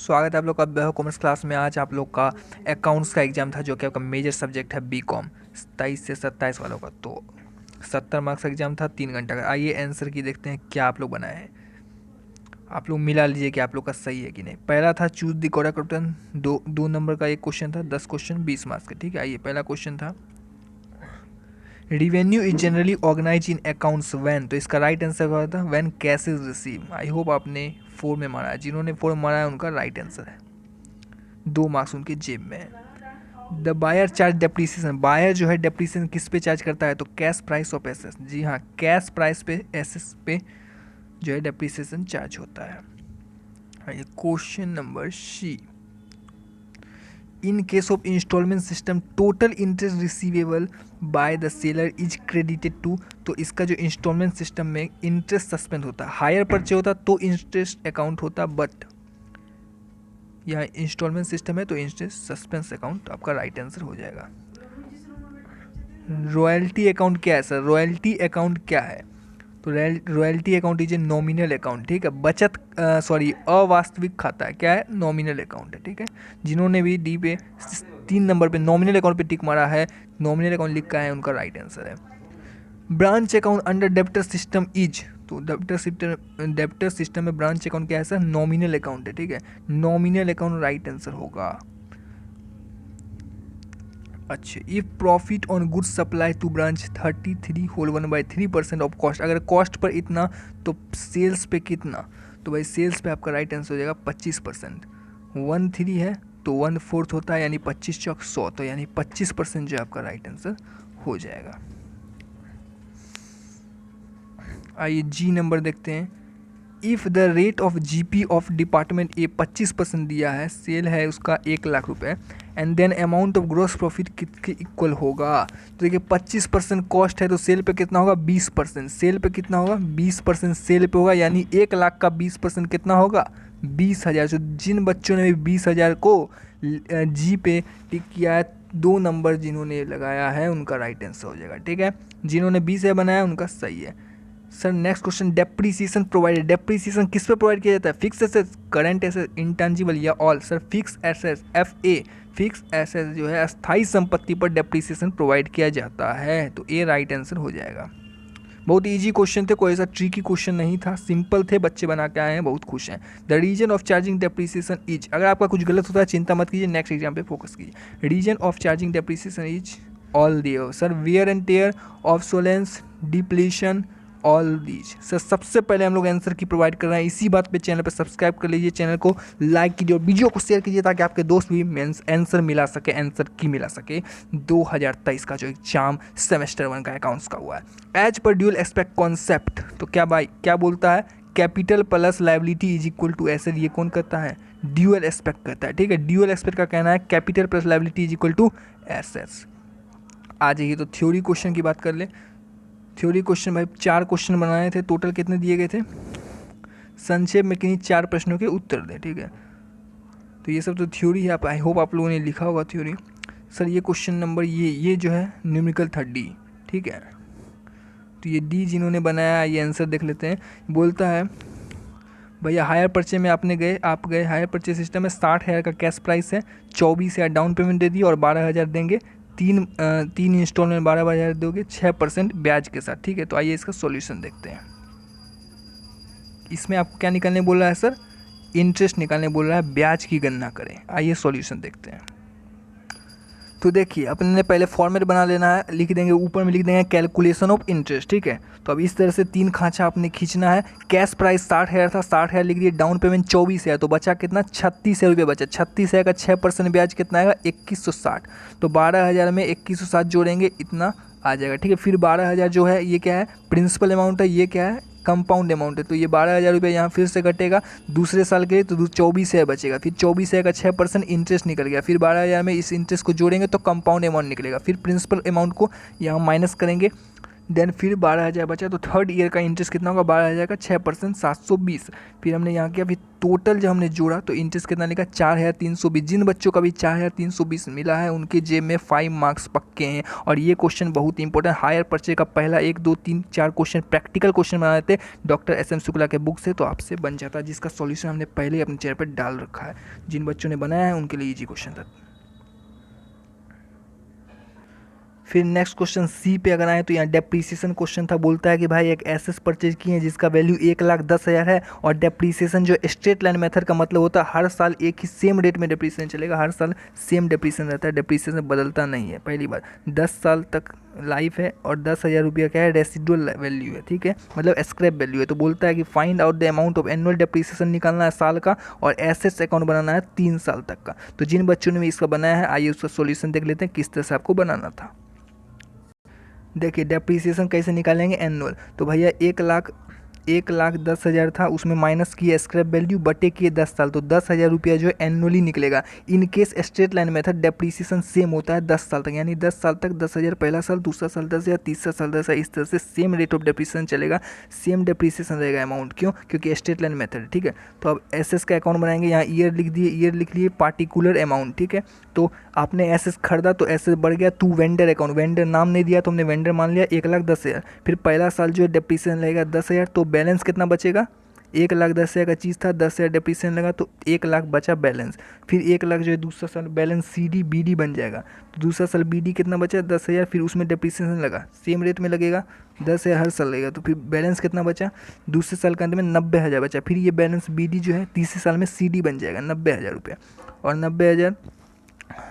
स्वागत है आप लोग का कॉमर्स क्लास में। आज आप लोग का अकाउंट्स का एग्जाम था जो कि आपका मेजर सब्जेक्ट है बीकॉम 23 से 27 वालों का। तो 70 मार्क्स एग्जाम था, 3 घंटा का। आइए आंसर की देखते हैं क्या आप लोग बनाए हैं। आप लोग मिला लीजिए कि आप लोग का सही है कि नहीं। पहला था चूज द करेक्ट ऑप्शन, दो नंबर का एक क्वेश्चन था, 10 क्वेश्चन 20 मार्क्स का। ठीक है, आइए पहला क्वेश्चन था revenue is generally organise in accounts when. तो इसका राइट आंसर क्या था, when cash is receive. I hope आपने 4 में मारा है, जिन्होंने 4 में मारा है उनका राइट आंसर है। 2 मार्क्स उनके जेब में है। The buyer charge depreciation. Buyer जो है डेप्रीसिएशन किस पे चार्ज करता है, तो कैश प्राइस ऑफ एसेस। जी हाँ, कैश प्राइस पे एसेस पे जो है डेप्रीसिएशन चार्ज होता है। Question number C, in case of instalment system total interest receivable by the seller is credited to. तो इसका जो इंस्टॉलमेंट सिस्टम में इंटरेस्ट सस्पेंड होता है, हायर परचेज होता तो इंटरेस्ट अकाउंट होता, बट यहाँ इंस्टॉलमेंट सिस्टम है तो इंटरेस्ट सस्पेंस अकाउंट आपका राइट आंसर हो जाएगा। रॉयल्टी अकाउंट क्या है सर, रॉयल्टी अकाउंट क्या है, तो royalty account is a nominal account. ठीक है, बचत अवास्तविक खाता है, क्या है, नॉमिनल अकाउंट है। ठीक है, जिन्होंने भी डी पे 3 नंबर पे नॉमिनल अकाउंट पे टिक मारा है, नॉमिनल अकाउंट लिखा है, उनका राइट आंसर है। Branch account under debtor system is. तो डेप्टर सिस्टम में ब्रांच अकाउंट क्या है सर, नॉमिनल अकाउंट है। ठीक है, नॉमिनल अकाउंट राइट आंसर होगा। अच्छा, if profit on goods supply to branch 33 whole 1/3% of cost. अगर कॉस्ट पर इतना तो सेल्स पे कितना, तो भाई सेल्स पे आपका राइट आंसर हो जाएगा 25%। 13 है तो 1/4 होता है, यानी 25 चौक 100, तो यानी 25% जो आपका राइट आंसर हो जाएगा। आइए जी नंबर देखते हैं। If the rate of GP of department A 25% दिया है, सेल है उसका 1 लाख रुपए, and then amount of gross profit कितने इक्वल होगा। तो देखिए 25% कॉस्ट है तो सेल पे कितना होगा, 20%। सेल पे कितना होगा, 20% सेल पे होगा, यानी 1 लाख का 20% कितना होगा, 20,000। तो जिन बच्चों ने भी 20,000 को जी पे टिक किया है, 2 नंबर जिन्होंने लगाया है उनका राइट आंसर हो जाएगा। ठीक है, जिन्होंने 20,000 बनाया उनका सही है। Sir next question, depreciation provided. Depreciation किस पे प्रोवाइड किया जाता है, fix asset, current asset, intangible या all. Sir fix asset, FA, fix asset जो है अस्थाई संपत्ति पर डेप्रीसिएशन प्रोवाइड किया जाता है, तो ए राइट आंसर हो जाएगा। बहुत इजी क्वेश्चन थे, कोई ऐसा ट्रिकी क्वेश्चन नहीं था, सिंपल थे, बच्चे बना के आए हैं, बहुत खुश हैं। The reason of charging depreciation is. अगर आपका कुछ गलत होता है चिंता मत कीजिए, नेक्स्ट एग्जाम पे फोकस कीजिए। Reason of charging depreciation is all there. Sir wear and tear, obsolescence, depletion, all these. Sir सबसे पहले हम लोग आंसर की प्रोवाइड कर रहे हैं, इसी बात पे चैनल पे सब्सक्राइब कर लीजिए, चैनल को लाइक कीजिए और वीडियो को शेयर कीजिए ताकि आपके दोस्त भी आंसर मिला सके, आंसर की मिला सके। 2023 का जो एग्जाम सेमेस्टर 1 का अकाउंट्स का हुआ है। As per dual aspect concept, तो क्या भाई क्या बोलता है, capital plus liability is equal to asset. ये कौन कहता है, ड्यूअल एस्पेक्ट कहता है। ठीक है, ड्यूअल एस्पेक्ट का कहना है capital plus liability is equal to assets. आ जाइए तो थ्योरी क्वेश्चन की बात कर ले। थ्योरी क्वेश्चन भाई 4 क्वेश्चन बनाए थे, टोटल कितने दिए गए थे, संक्षेप में किन्हीं 4 प्रश्नों के उत्तर दें। ठीक है, तो ये सब तो थ्योरी है, आप आई होप आप लोगों ने लिखा होगा थ्योरी। सर ये क्वेश्चन नंबर ये जो है न्यूमेरिकल था D। ठीक है, तो ये D जिन्होंने बनाया ये आंसर देख लेते हैं। बोलता है भैया हायर परचेज में आप गए हायर परचेज सिस्टम में 60,000 का कैश प्राइस है, 24,000 डाउन पेमेंट दे दिए और 12,000 देंगे, तीन इंस्टॉलमेंट 12,000 दोगे, 6% ब्याज के साथ। ठीक है, तो आइए इसका सॉल्यूशन देखते हैं। इसमें आपको क्या निकालने बोल रहा है सर, इंटरेस्ट निकालने बोल रहा है, ब्याज की गणना करें। आइए सॉल्यूशन देखते हैं। तो देखिए अपने ने पहले फॉर्मेट बना लेना है, लिख देंगे ऊपर में, लिख देंगे कैलकुलेशन ऑफ इंटरेस्ट। ठीक है, तो अब इस तरह से 3 खांचा आपने खींचना है। कैश प्राइस 60,000 था, 60,000 लिख दिए, डाउन पेमेंट 24,000, तो बचा कितना, 36,000 रुपये बचा। 36,000 का 6% ब्याज कितना आएगा, 2160। तो 12,000 में 2160 जोड़ेंगे, इतना आ जाएगा। ठीक है, फिर 12,000 जो है ये क्या है, प्रिंसिपल अमाउंट है, ये क्या है, कंपाउंड अमाउंट है, तो ये 12,000 रुपये यहाँ फिर से घटेगा दूसरे साल के लिए, तो 24,000 बचेगा। फिर 24,000 का 6% इंटरेस्ट निकल गया, फिर 12,000 में इस इंटरेस्ट को जोड़ेंगे तो कंपाउंड अमाउंट निकलेगा। फिर प्रिंसिपल अमाउंट को यहाँ माइनस करेंगे, देन फिर 12,000 बचा, तो थर्ड ईयर का इंटरेस्ट कितना होगा 12,000 का 6% 720। फिर हमने यहाँ किया, फिर टोटल जब हमने जोड़ा तो इंटरेस्ट कितना लिखा 4,320। जिन बच्चों का भी 4,320 मिला है उनके जेब में 5 मार्क्स पक्के हैं। और ये क्वेश्चन बहुत इंपॉर्टेंट, हायर परचेज का पहला 1 2 3 4 क्वेश्चन प्रैक्टिकल क्वेश्चन बनाए थे डॉक्टर एस एम शुक्ला के बुक से, तो आपसे बन जाता है, जिसका सॉल्यूशन हमने पहले ही अपने चेहरे पर डाल रखा है। जिन बच्चों ने बनाया है उनके लिए ईजी क्वेश्चन था। फिर नेक्स्ट क्वेश्चन सी पे अगर आए तो यहाँ डेप्रीसिएशन क्वेश्चन था। बोलता है कि भाई एक एसेट परचेज किए हैं जिसका वैल्यू 1,10,000 है, और डेप्रीसिएशन जो स्ट्रेट लाइन मेथड का मतलब होता है हर साल एक ही सेम रेट में डेप्रीसिएशन चलेगा, हर साल सेम डेप्रीसिएशन रहता है, डेप्रीसिएशन बदलता नहीं है। पहली बात 10 साल तक लाइफ है, और 10,000 रुपया क्या है रेसिडुअल वैल्यू है, ठीक है, मतलब स्क्रैप वैल्यू है। तो बोलता है कि find out the amount of annual depreciation निकालना है साल का, और एसेट्स अकाउंट बनाना है 3 साल तक का। तो जिन बच्चों ने भी इसका बनाया है आइए उसका सोल्यूशन देख लेते हैं किस तरह से आपको बनाना था। देखिए डेप्रीसिएशन कैसे निकालेंगे एनुअल, तो भैया 1,10,000 था, उसमें माइनस किया स्क्रैप वैल्यू बटे किए 10 साल, तो 10,000 रुपया जो है एनुअली निकलेगा। In case straight line method depreciation same होता है 10 साल तक, यानी 10 साल तक 10,000 पहला साल, दूसरा साल 10,000, तीसरा साल 10,000, इस तरह से सेम रेट ऑफ डेप्रीसिएशन चलेगा, सेम डेप्रीसिएशन रहेगा अमाउंट। क्यों? क्योंकि स्ट्रेट लाइन मेथड है, ठीक है। तो अब एसेस का अकाउंट बनाएंगे, यहाँ ईयर लिख दिए, ईयर लिख लिए, पार्टिकुलर अमाउंट, ठीक है। तो आपने एसेस खरीदा तो एसेस बढ़ गया, टू वेंडर अकाउंट, वेंडर नाम नहीं दिया तो हमने वेंडर मान लिया 1,10,000। फिर पहला साल जो है डेप्रीसिएशन रहेगा 10,000, तो बैलेंस कितना बचेगा 1,10,000 का चीज़ था, 10,000 डेप्रीसिएशन लगा तो 1,00,000 बचा बैलेंस। फिर 1,00,000 जो है दूसरा साल बैलेंस CD BD बन जाएगा, तो दूसरा साल BD कितना बचा 10,000, फिर उसमें डेप्रीसिएशन लगा सेम रेट में लगेगा 10,000 हर साल लगेगा, तो फिर बैलेंस कितना बचा दूसरे साल के अंत में 90,000 बचा। फिर ये बैलेंस BD जो है तीसरे साल में CD बन जाएगा 90,000 रुपया, और 90,000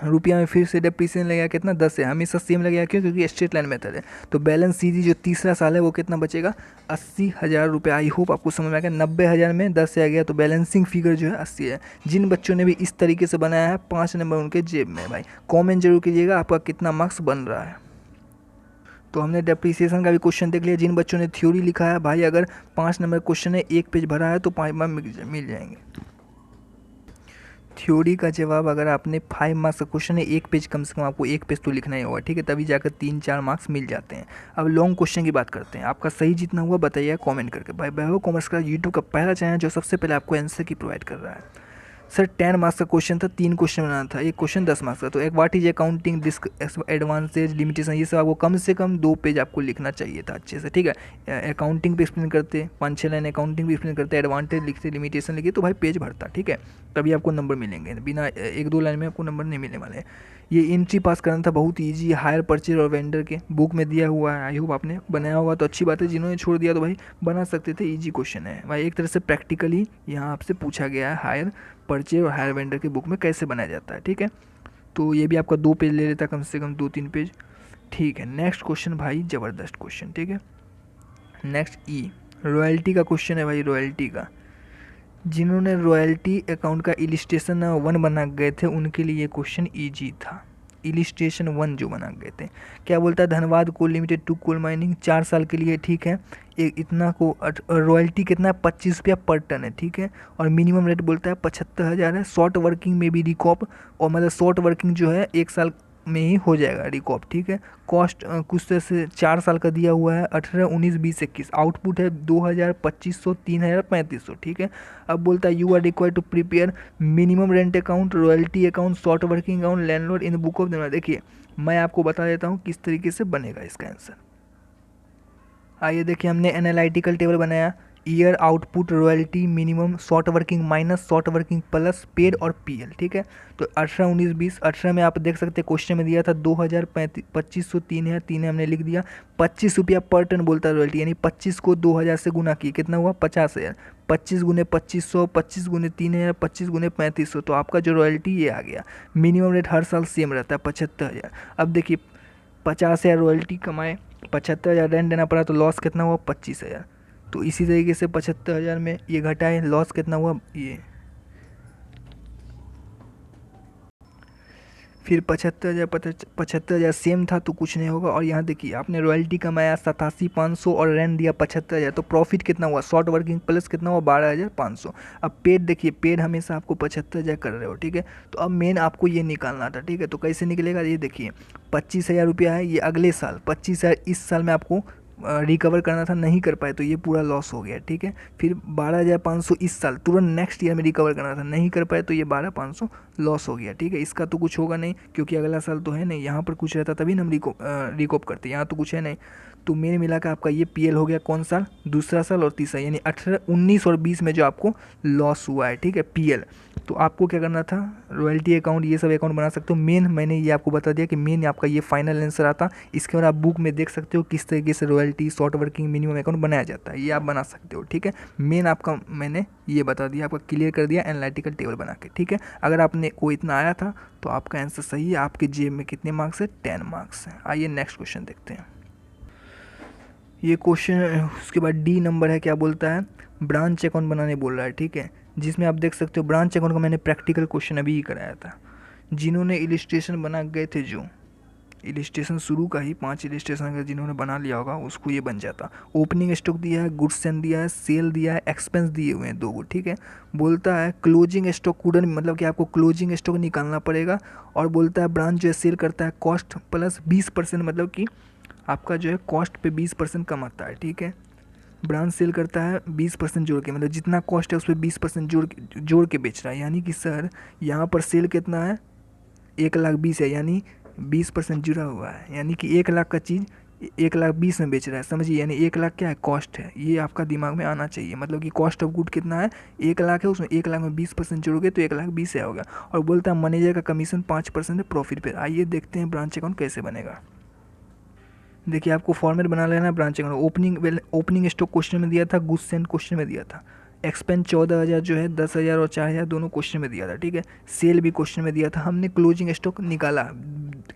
रुपया में फिर से डेप्रीसिएशन लगेगा कितना 10 है, हमेशा सेम लगेगा। क्यों? क्योंकि स्ट्रेट लाइन मेथड है। तो बैलेंस सीधी जो तीसरा साल है वो कितना बचेगा 80,000 रुपये। आई होप आपको समझ में आ गया, 90,000 में 10 से आ गया तो बैलेंसिंग फिगर जो है 80 है। जिन बच्चों ने भी इस तरीके से बनाया है 5 नंबर उनके जेब में। भाई कॉमेंट जरूर कीजिएगा आपका कितना मार्क्स बन रहा है। तो हमने डेप्रीसिएशन का भी क्वेश्चन देख लिया। जिन बच्चों ने थ्योरी लिखा है भाई अगर 5 नंबर क्वेश्चन है 1 पेज भरा है तो 5 मार्क्स मिल जाएंगे। थ्योरी का जवाब अगर आपने 5 मार्क्स का क्वेश्चन है 1 पेज, कम से कम आपको 1 पेज तो लिखना ही होगा, ठीक है, तभी जाकर 3-4 मार्क्स मिल जाते हैं। अब लॉन्ग क्वेश्चन की बात करते हैं। आपका सही जितना हुआ बताइए कमेंट करके। भाई वैभव कॉमर्स का यूट्यूब का पहला चैनल जो सबसे पहले आपको आंसर की प्रोवाइड कर रहा है। सर 10 मार्क्स का क्वेश्चन था, 3 क्वेश्चन बनाना था, एक क्वेश्चन 10 मार्क्स का। तो एक what is accounting risk advantage limitation, ये सब आपको कम से कम 2 पेज आपको लिखना चाहिए था अच्छे से, ठीक है। अकाउंटिंग पे एक्सप्लेन करते 5-6 लाइन, अकाउंटिंग भी एक्सप्लेन करते, एडवांटेज लिखते, लिमिटेशन लिखिए, तो भाई पेज भरता, ठीक है, तभी आपको नंबर मिलेंगे। बिना 1-2 लाइन में आपको नंबर नहीं मिलने वाले। ये एंट्री पास करना था, बहुत ईजी, हायर परचेज और वेंडर के बुक में दिया हुआ है। आई होप आपने बनाया होगा तो अच्छी बात है, जिन्होंने छोड़ दिया तो भाई बना सकते थे, ईजी क्वेश्चन है भाई। एक तरह से प्रैक्टिकली यहाँ आपसे पूछा गया है हायर परचेज और हायर वेंडर के बुक में कैसे बनाया जाता है, ठीक है। तो ये भी आपका 2 पेज ले लेता, कम से कम 2-3 पेज, ठीक है। नेक्स्ट क्वेश्चन भाई ज़बरदस्त क्वेश्चन, ठीक है। नेक्स्ट रॉयल्टी का क्वेश्चन है भाई, रॉयल्टी का। जिन्होंने रॉयल्टी अकाउंट का इलिस्ट्रेशन 1 बना गए थे उनके लिए ये क्वेश्चन ईजी था। इलिस्ट्रेशन 1 जो बना गए थे, क्या बोलता है, धनबाद कोल लिमिटेड टू कोल माइनिंग 4 साल के लिए, ठीक है। एक इतना को रॉयल्टी कितना है 25 रुपया पर टन है, ठीक है, और मिनिमम रेट बोलता है 75,000 है। शॉर्ट वर्किंग में भी रिकॉप, और मतलब शॉर्ट वर्किंग जो है 1 साल में ही हो जाएगा रिकॉप, ठीक है। कॉस्ट कुछ तरह से 4 साल का दिया हुआ है 18, 19, 20, 21। आउटपुट है 2,000, 2,500, 3,000, 3,500, ठीक है। अब बोलता है you are required to prepare minimum rent account, royalty account, short working account, landlord in the book of the. देखिए मैं आपको बता देता हूँ किस तरीके से बनेगा इसका आंसर। आइए देखिए, हमने एनालिटिकल टेबल बनाया, year, output, royalty, minimum, short working minus, short working plus, paid और PL, ठीक है। तो 18, 19, 20, 18 में आप देख सकते हैं क्वेश्चन में दिया था 2,000, 2,500, 3,000, 3 हमने लिख दिया। 25 रुपया पर टन बोलता है रॉयल्टी, यानी 25 को 2,000 से गुना किए कितना हुआ 50,000। 25 गुने 2,500, 25 गुने 3,000, 25 गुने 3,500, तो आपका जो रॉयल्टी ये आ गया। मिनिमम रेट हर साल सेम रहता है 75,000। अब देखिए 50,000 रॉयल्टी कमाए, 75,000 रेंट देना पड़ा, तो लॉस कितना हुआ 25,000। तो इसी तरीके से 75,000 में ये घटाए, लॉस कितना हुआ ये, फिर 75,000 सेम था तो कुछ नहीं होगा। और यहाँ देखिए आपने रॉयल्टी कमाया 87,500 और रेंट दिया 75,000, तो प्रॉफिट कितना हुआ, शॉर्ट वर्किंग प्लस कितना हुआ 12,500। अब पेड देखिए, पेड हमेशा आपको 75,000 कर रहे हो, ठीक है। तो अब मेन आपको ये निकालना था, ठीक है। तो कैसे निकलेगा ये देखिए, 25,000 रुपया है ये अगले साल, 25,000 इस साल में आपको रिकवर करना था, नहीं कर पाए तो ये पूरा लॉस हो गया, ठीक है। फिर 12,500 इस साल तुरंत नेक्स्ट ईयर में रिकवर करना था, नहीं कर पाए तो ये 12,500 लॉस हो गया, ठीक है। इसका तो कुछ होगा नहीं क्योंकि अगला साल तो है नहीं, यहाँ पर कुछ रहता तभी ना हम रिकॉप करते, यहाँ तो कुछ है नहीं। तो मेन मिला के आपका ये पीएल हो गया कौन साल, दूसरा साल और तीसरा, यानी 18, 19 और 20 में जो आपको लॉस हुआ है, ठीक है, पीएल। तो आपको क्या करना था, रॉयल्टी अकाउंट ये सब अकाउंट बना सकते हो। मेन मैंने ये आपको बता दिया कि मेन आपका ये फाइनल आंसर आता। इसके बाद आप बुक में देख सकते हो किस तरीके से royalty, short working, minimum account बनाया जाता है, ये आप बना सकते हो, ठीक है। मेन आपका मैंने ये बता दिया, आपका क्लियर कर दिया एनालिटिकल टेबल बना के, ठीक है। अगर आपने को इतना आया था तो आपका आंसर सही है। आपके जेब में कितने मार्क्स है, 10 मार्क्स हैं। आइए नेक्स्ट क्वेश्चन देखते हैं। ये क्वेश्चन उसके बाद डी नंबर है, क्या बोलता है, ब्रांच अकाउंट बनाने बोल रहा है, ठीक है। जिसमें आप देख सकते हो ब्रांच अकाउंट का मैंने प्रैक्टिकल क्वेश्चन अभी ही कराया था। जिन्होंने इलिस्ट्रेशन बना गए थे, जो इलिस्ट्रेशन शुरू का ही 5 इलिस्ट्रेशन अगर जिन्होंने बना लिया होगा उसको ये बन जाता। ओपनिंग स्टॉक दिया है, गुड्स सेल दिया है, सेल दिया है, एक्सपेंस दिए हुए हैं 2 गो, ठीक है। बोलता है क्लोजिंग स्टॉक कूडन, मतलब कि आपको क्लोजिंग स्टॉक निकालना पड़ेगा। और बोलता है ब्रांच जो है सेल करता है कॉस्ट प्लस 20%, मतलब कि आपका जो है कॉस्ट पे 20% कम आता है, ठीक है। ब्रांच सेल करता है 20% जोड़ के, मतलब जितना कॉस्ट है उस पर 20% जोड़ के बेच रहा है। यानी कि सर यहाँ पर सेल कितना है, 1,20,000 है, यानी 20% जुड़ा हुआ है, यानी कि 1,00,000 का चीज़ 1,20,000 में बेच रहा है, समझिए। यानी 1,00,000 क्या है, कॉस्ट है, ये आपका दिमाग में आना चाहिए। मतलब कि कॉस्ट ऑफ गुड कितना है, 1,00,000 है, उसमें 1,00,000 में 20% जोड़ोगे तो 1,20,000 होगा। और बोलता है मैनेजर का कमीशन 5% है प्रॉफिट पे। आइए देखते हैं ब्रांच अकाउंट कैसे बनेगा। देखिए आपको फॉर्मेट बना लेना है branch account. Opening stock question में दिया था, गुड्स सेंड क्वेश्चन में दिया था, एक्सपेंस 14,000 जो है 10,000 और 4,000 दोनों क्वेश्चन में दिया था, ठीक है। सेल भी क्वेश्चन में दिया था। हमने क्लोजिंग स्टॉक निकाला,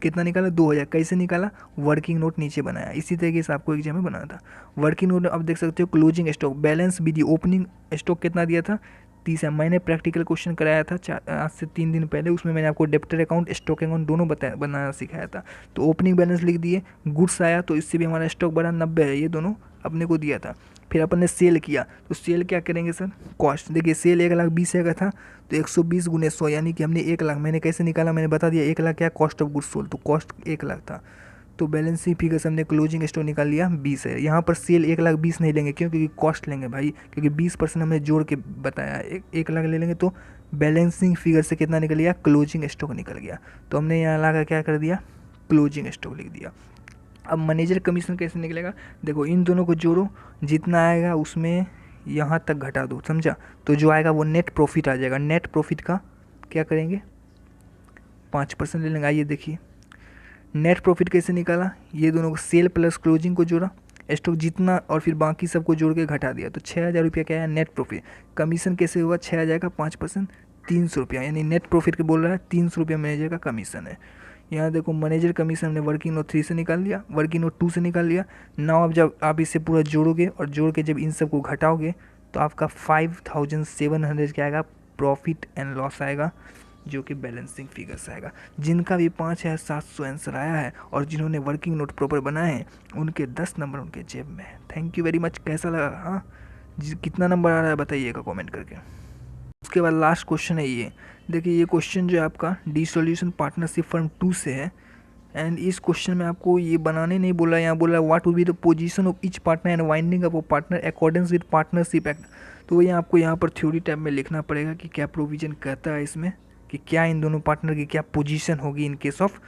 कितना निकाला, 2,000। कैसे निकाला, वर्किंग नोट नीचे बनाया। इसी तरीके से आपको एग्जाम में बनाना था। वर्किंग नोट अब देख सकते हो, क्लोजिंग स्टॉक बैलेंस भी दी। ओपनिंग स्टॉक कितना दिया था, 30 है। मैंने प्रैक्टिकल क्वेश्चन कराया था आज से 3 दिन पहले, उसमें मैंने आपको डेप्टर अकाउंट, स्टॉक अकाउंट दोनों बनाना सिखाया था। तो ओपनिंग बैलेंस लिख दिए, गुड्स आया तो इससे भी हमारा स्टॉक बढ़ा 90 है, ये दोनों अपने को दिया था। फिर अपन ने सेल किया, तो सेल क्या करेंगे सर, कॉस्ट। देखिए सेल 1,20,000 का था तो 120 × 100, यानी कि हमने 1,00,000, मैंने कैसे निकाला, मैंने बता दिया। 1,00,000 क्या, कॉस्ट ऑफ गुड्स सोल्ड, तो कॉस्ट 1,00,000 था। तो बैलेंसिंग फिगर से हमने क्लोजिंग स्टॉक निकाल लिया 20 है। यहाँ पर सेल 1,20,000 नहीं लेंगे, क्यों, क्योंकि कॉस्ट लेंगे भाई, क्योंकि 20% हमने जोड़ के बताया। 1,00,000 ले लेंगे तो बैलेंसिंग फिगर से कितना निकल गया, क्लोजिंग स्टॉक निकल गया। तो हमने यहाँ लगा क्या कर दिया, क्लोजिंग स्टॉक लिख दिया। अब मैनेजर कमीशन कैसे निकलेगा, देखो इन दोनों को जोड़ो, जितना आएगा उसमें यहाँ तक घटा दो, समझा। तो जो आएगा वो नेट प्रॉफिट आ जाएगा। नेट प्रॉफिट का क्या करेंगे, 5% ले लेंगे। आइए देखिए नेट प्रॉफिट कैसे निकाला, ये दोनों को सेल प्लस क्लोजिंग को जोड़ा, स्टॉक जितना और फिर बाकी सबको जोड़ के घटा दिया, तो 6,000 रुपया क्या है, नेट प्रॉफिट। कमीशन कैसे हुआ, 6,000 का 5%, 300 रुपया, यानी नेट प्रॉफिट के बोल रहा है 300 रुपया मैनेजर का कमीशन है। यहाँ देखो मैनेजर कमीशन हमने वर्किंग नोट 3 से निकाल लिया, वर्किंग नोट 2 से निकाल लिया। नाउ अब जब आप इसे पूरा जोड़ोगे और जोड़ के जब इन सबको घटाओगे तो आपका 5,700 क्या आएगा, प्रॉफिट एंड लॉस आएगा, जो कि बैलेंसिंग फिगर्स आएगा। जिनका भी 5,700 आंसर आया है और जिन्होंने वर्किंग नोट प्रॉपर बनाए हैं उनके 10 नंबर उनके जेब में है। Thank you very much. कैसा लगा, हाँ कितना नंबर आ रहा है बताइएगा कमेंट करके। उसके बाद लास्ट क्वेश्चन है ये, देखिए ये क्वेश्चन जो है आपका डी सॉल्यूशन पार्टनरशिप फर्म 2 से है। एंड इस क्वेश्चन में आपको ये बनाने नहीं बोला, यहाँ बोला what will be the position of each partner and winding up of partner according with partnership act. तो ये आपको यहाँ पर थ्योरी टाइप में लिखना पड़ेगा कि क्या प्रोविजन कहता है इसमें, कि क्या इन दोनों पार्टनर की क्या पोजीशन होगी इन केस ऑफ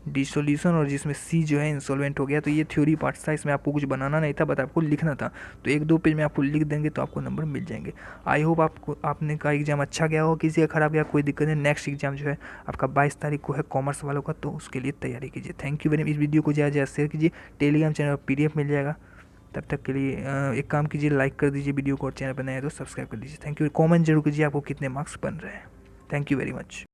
डिसोल्यूशन, और जिसमें सी जो है इंसॉल्वेंट हो गया। तो ये थ्योरी पार्ट था, इसमें आपको कुछ बनाना नहीं था, बट आपको लिखना था। तो 1-2 पेज में आपको लिख देंगे तो आपको नंबर मिल जाएंगे। आई होप आपने का एग्जाम अच्छा गया हो, किसी का खराब गया कोई दिक्कत नहीं। नेक्स्ट एग्जाम जो है आपका 22 तारीख को है कॉमर्स वालों का, तो उसके लिए तैयारी कीजिए। Thank you very much. इस वीडियो को ज़्यादा शेयर कीजिए, टेलीग्राम चैनल पर PDF मिल जाएगा। तब तक के लिए एक काम कीजिए, लाइक कर दीजिए वीडियो को, और चैनल पर नए तो सब्सक्राइब कर दीजिए। Thank you. कॉमेंट जरूर कीजिए आपको कितने मार्क्स बन रहे हैं। Thank you very much.